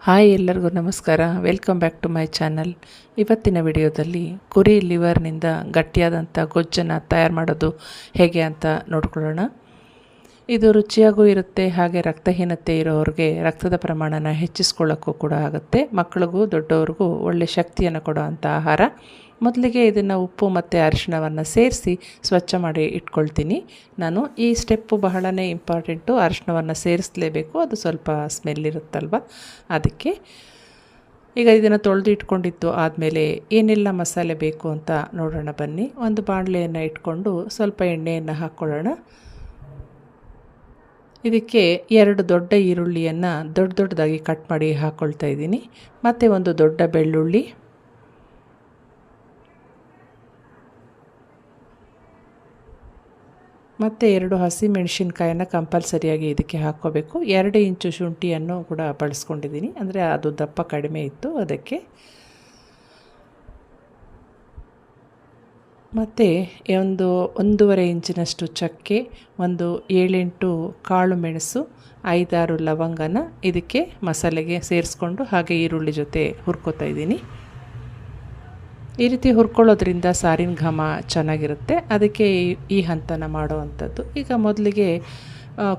Hi ಎಲ್ಲರಿಗೂ ನಮಸ್ಕಾರ. Welcome back to my channel. ಇವತ್ತಿನ ವಿಡಿಯೋದಲ್ಲಿ ಕುರಿ ಲಿವರ್ನಿಂದ ಗಟ್ಟಿಯಾದಂಥ ಗೊಜ್ಜನ್ನು ತಯಾರು ಮಾಡೋದು ಹೇಗೆ ಅಂತ ನೋಡ್ಕೊಳ್ಳೋಣ. ಇದು ರುಚಿಯಾಗೂ ಇರುತ್ತೆ, ಹಾಗೆ ರಕ್ತಹೀನತೆ ಇರೋರಿಗೆ ರಕ್ತದ ಪ್ರಮಾಣನ ಹೆಚ್ಚಿಸ್ಕೊಳ್ಳೋಕ್ಕೂ ಕೂಡ ಆಗುತ್ತೆ. ಮಕ್ಕಳಿಗೂ ದೊಡ್ಡವ್ರಿಗೂ ಒಳ್ಳೆ ಶಕ್ತಿಯನ್ನು ಕೊಡೋ ಅಂಥ ಆಹಾರ. ಮೊದಲಿಗೆ ಇದನ್ನು ಉಪ್ಪು ಮತ್ತು ಅರಿಶಿಣವನ್ನು ಸೇರಿಸಿ ಸ್ವಚ್ಛ ಮಾಡಿ ಇಟ್ಕೊಳ್ತೀನಿ. ನಾನು ಈ ಸ್ಟೆಪ್ಪು ಬಹಳನೇ ಇಂಪಾರ್ಟೆಂಟು. ಅರಿಶಿಣವನ್ನು ಸೇರಿಸಲೇಬೇಕು, ಅದು ಸ್ವಲ್ಪ ಸ್ಮೆಲ್ ಇರುತ್ತಲ್ವ ಅದಕ್ಕೆ. ಈಗ ಇದನ್ನು ತೊಳೆದು ಇಟ್ಕೊಂಡಿದ್ದು ಆದಮೇಲೆ ಏನೆಲ್ಲ ಮಸಾಲೆ ಬೇಕು ಅಂತ ನೋಡೋಣ ಬನ್ನಿ. ಒಂದು ಬಾಣಲೆಯನ್ನು ಇಟ್ಕೊಂಡು ಸ್ವಲ್ಪ ಎಣ್ಣೆಯನ್ನು ಹಾಕ್ಕೊಳ್ಳೋಣ. ಇದಕ್ಕೆ 2 ದೊಡ್ಡ ಈರುಳ್ಳಿಯನ್ನು ದೊಡ್ಡದಾಗಿ ಕಟ್ ಮಾಡಿ ಹಾಕ್ಕೊಳ್ತಾ ಇದ್ದೀನಿ. ಮತ್ತು ಒಂದು ದೊಡ್ಡ ಬೆಳ್ಳುಳ್ಳಿ, ಮತ್ತು 2 ಹಸಿಮೆಣಸಿನ್ಕಾಯನ್ನು ಕಂಪಲ್ಸರಿಯಾಗಿ ಇದಕ್ಕೆ ಹಾಕ್ಕೋಬೇಕು. 2 ಇಂಚು ಶುಂಠಿಯನ್ನು ಕೂಡ ಬಳಸ್ಕೊಂಡಿದ್ದೀನಿ, ಅಂದರೆ ಅದು ದಪ್ಪ ಕಡಿಮೆ ಇತ್ತು ಅದಕ್ಕೆ. ಮತ್ತು ಒಂದು 1.5 ಇಂಚಿನಷ್ಟು ಚಕ್ಕೆ, ಒಂದು 7-8 ಕಾಳು ಮೆಣಸು, 5-6 ಲವಂಗನ ಇದಕ್ಕೆ ಮಸಾಲೆಗೆ ಸೇರಿಸ್ಕೊಂಡು ಹಾಗೆ ಈರುಳ್ಳಿ ಜೊತೆ ಹುರ್ಕೋತಾ ಇದ್ದೀನಿ. ಈ ರೀತಿ ಹುರ್ಕೊಳ್ಳೋದ್ರಿಂದ ಸಾರಿನ ಘಮ ಚೆನ್ನಾಗಿರುತ್ತೆ, ಅದಕ್ಕೆ ಈ ಹಂತನ ಮಾಡೋ ಅಂಥದ್ದು. ಈಗ ಮೊದಲಿಗೆ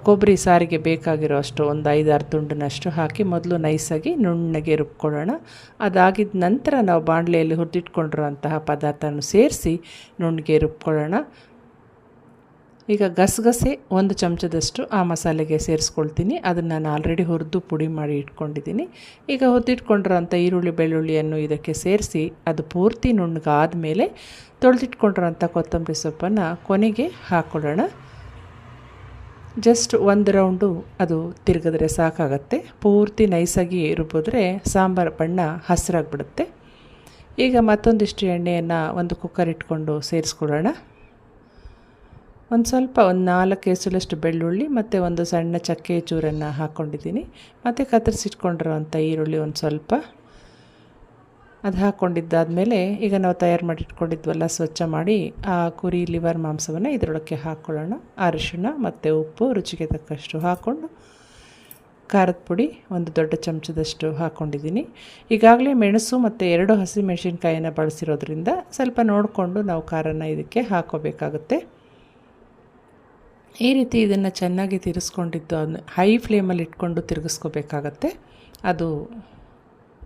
ಕೊಬ್ಬರಿ ಸಾರಿಗೆ ಬೇಕಾಗಿರೋ ಅಷ್ಟು ಒಂದು 5-6 ತುಂಡನಷ್ಟು ಹಾಕಿ ಮೊದಲು ನೈಸಾಗಿ ನುಣ್ಣಗೆ ರುಬ್ಕೊಳ್ಳೋಣ. ಅದಾಗಿದ್ದ ನಂತರ ನಾವು ಬಾಣಲೆಯಲ್ಲಿ ಹುರಿದಿಟ್ಕೊಂಡಿರೋ ಅಂತಹ ಪದಾರ್ಥನ ಸೇರಿಸಿ ನುಣ್ಣಗೆ ರುಬ್ಕೊಳ್ಳೋಣ. ಈಗ ಗಸಗಸೆ 1 ಚಮಚದಷ್ಟು ಆ ಮಸಾಲೆಗೆ ಸೇರಿಸ್ಕೊಳ್ತೀನಿ. ಅದನ್ನು ನಾನು ಆಲ್ರೆಡಿ ಹುರಿದು ಪುಡಿ ಮಾಡಿ ಇಟ್ಕೊಂಡಿದ್ದೀನಿ. ಈಗ ಹುರಿದಿಟ್ಕೊಂಡಿರೋಂಥ ಈರುಳ್ಳಿ ಬೆಳ್ಳುಳ್ಳಿಯನ್ನು ಇದಕ್ಕೆ ಸೇರಿಸಿ ಅದು ಪೂರ್ತಿ ನುಣ್ಣಗಾದ ಮೇಲೆ ತೊಳೆದಿಟ್ಕೊಂಡಿರೋಂಥ ಕೊತ್ತಂಬರಿ ಸೊಪ್ಪನ್ನು ಕೊನೆಗೆ ಹಾಕ್ಕೊಳ್ಳೋಣ. ಜಸ್ಟ್ 1 ರೌಂಡು ಅದು ತಿರುಗಿದ್ರೆ ಸಾಕಾಗತ್ತೆ. ಪೂರ್ತಿ ನೈಸಾಗಿ ರುಬ್ಬಿದ್ರೆ ಸಾಂಬಾರು ಬಣ್ಣ ಹಸಿರಾಗಿಬಿಡುತ್ತೆ. ಈಗ ಮತ್ತೊಂದಿಷ್ಟು ಎಣ್ಣೆಯನ್ನು ಒಂದು ಕುಕ್ಕರ್ ಇಟ್ಕೊಂಡು ಸೇರಿಸ್ಕೊಳ್ಳೋಣ. ಒಂದು 4 ಎಸಳಷ್ಟು ಬೆಳ್ಳುಳ್ಳಿ ಮತ್ತು ಒಂದು ಸಣ್ಣ ಚಕ್ಕೆ ಚೂರನ್ನು ಹಾಕ್ಕೊಂಡಿದ್ದೀನಿ. ಮತ್ತು ಕತ್ತರಿಸಿಟ್ಕೊಂಡಿರೋಂಥ ಈರುಳ್ಳಿ ಒಂದು ಸ್ವಲ್ಪ ಅದು ಹಾಕ್ಕೊಂಡಿದ್ದಾದಮೇಲೆ ಈಗ ನಾವು ತಯಾರು ಮಾಡಿ ಇಟ್ಕೊಂಡಿದ್ವಲ್ಲ, ಸ್ವಚ್ಛ ಮಾಡಿ ಆ ಕುರಿ ಲಿವರ್ ಮಾಂಸವನ್ನು ಇದರೊಳಕ್ಕೆ ಹಾಕ್ಕೊಳ್ಳೋಣ. ಅರಿಶಿಣ ಮತ್ತು ಉಪ್ಪು ರುಚಿಗೆ ತಕ್ಕಷ್ಟು ಹಾಕ್ಕೊಂಡು, ಖಾರದ ಪುಡಿ 1 ದೊಡ್ಡ ಚಮಚದಷ್ಟು ಹಾಕ್ಕೊಂಡಿದ್ದೀನಿ. ಈಗಾಗಲೇ ಮೆಣಸು ಮತ್ತು 2 ಹಸಿಮೆಣಸಿನ್ಕಾಯಿನ ಬಳಸಿರೋದ್ರಿಂದ ಸ್ವಲ್ಪ ನೋಡಿಕೊಂಡು ನಾವು ಖಾರನ ಇದಕ್ಕೆ ಹಾಕ್ಕೋಬೇಕಾಗುತ್ತೆ. ಈ ರೀತಿ ಇದನ್ನು ಚೆನ್ನಾಗಿ ತಿರ್ಗಿಸ್ಕೊಂಡಿದ್ದು ಹೈ ಫ್ಲೇಮಲ್ಲಿ ಇಟ್ಕೊಂಡು ತಿರುಗಿಸ್ಕೋಬೇಕಾಗತ್ತೆ, ಅದು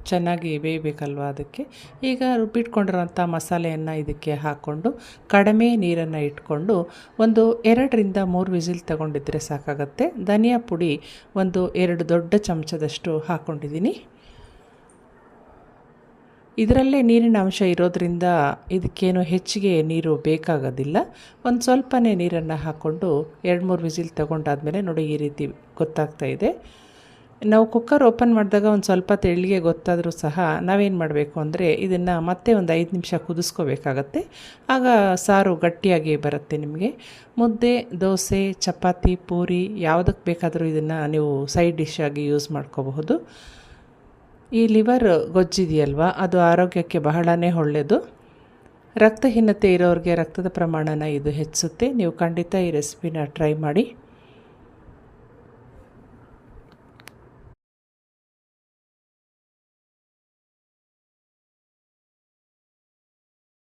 ಚೆನ್ನಾಗಿ ಬೇಯಬೇಕಲ್ವ ಅದಕ್ಕೆ. ಈಗ ರುಬ್ಬಿಟ್ಕೊಂಡಿರೋಂಥ ಮಸಾಲೆಯನ್ನು ಇದಕ್ಕೆ ಹಾಕ್ಕೊಂಡು ಕಡಿಮೆ ನೀರನ್ನು ಇಟ್ಕೊಂಡು ಒಂದು 2-3 ವಿಸಿಲ್ ತಗೊಂಡಿದ್ರೆ ಸಾಕಾಗತ್ತೆ. ಧನಿಯಾ ಪುಡಿ 2 ದೊಡ್ಡ ಚಮಚದಷ್ಟು ಹಾಕ್ಕೊಂಡಿದ್ದೀನಿ. ಇದರಲ್ಲೇ ನೀರಿನ ಅಂಶ ಇರೋದರಿಂದ ಇದಕ್ಕೇನು ಹೆಚ್ಚಿಗೆ ನೀರು ಬೇಕಾಗೋದಿಲ್ಲ. ಒಂದು ಸ್ವಲ್ಪನೇ ನೀರನ್ನು ಹಾಕ್ಕೊಂಡು 2-3 ವಿಸಿಲ್ ತೊಗೊಂಡಾದ್ಮೇಲೆ ನೋಡಿ ಈ ರೀತಿ ಗೊತ್ತಾಗ್ತಾ ಇದೆ. ನಾವು ಕುಕ್ಕರ್ ಓಪನ್ ಮಾಡಿದಾಗ ಒಂದು ಸ್ವಲ್ಪ ತೆಳ್ಳಗೆ ಗೊತ್ತಾದರೂ ಸಹ ನಾವೇನು ಮಾಡಬೇಕು ಅಂದರೆ ಇದನ್ನು ಮತ್ತೆ ಒಂದು 5 ನಿಮಿಷ ಕುದಿಸ್ಕೋಬೇಕಾಗತ್ತೆ. ಆಗ ಸಾರು ಗಟ್ಟಿಯಾಗಿ ಬರುತ್ತೆ. ನಿಮಗೆ ಮುದ್ದೆ, ದೋಸೆ, ಚಪಾತಿ, ಪೂರಿ ಯಾವುದಕ್ಕೆ ಬೇಕಾದರೂ ಇದನ್ನು ನೀವು ಸೈಡ್ ಡಿಶ್ ಆಗಿ ಯೂಸ್ ಮಾಡ್ಕೋಬಹುದು. ಈ ಲಿವರ್ ಗೊಜ್ಜಿದೆಯಲ್ವ, ಅದು ಆರೋಗ್ಯಕ್ಕೆ ಬಹಳನೇ ಒಳ್ಳೆಯದು. ರಕ್ತಹೀನತೆ ಇರೋರಿಗೆ ರಕ್ತದ ಪ್ರಮಾಣನ ಇದು ಹೆಚ್ಚಿಸುತ್ತೆ. ನೀವು ಖಂಡಿತ ಈ ರೆಸಿಪಿನ ಟ್ರೈ ಮಾಡಿ.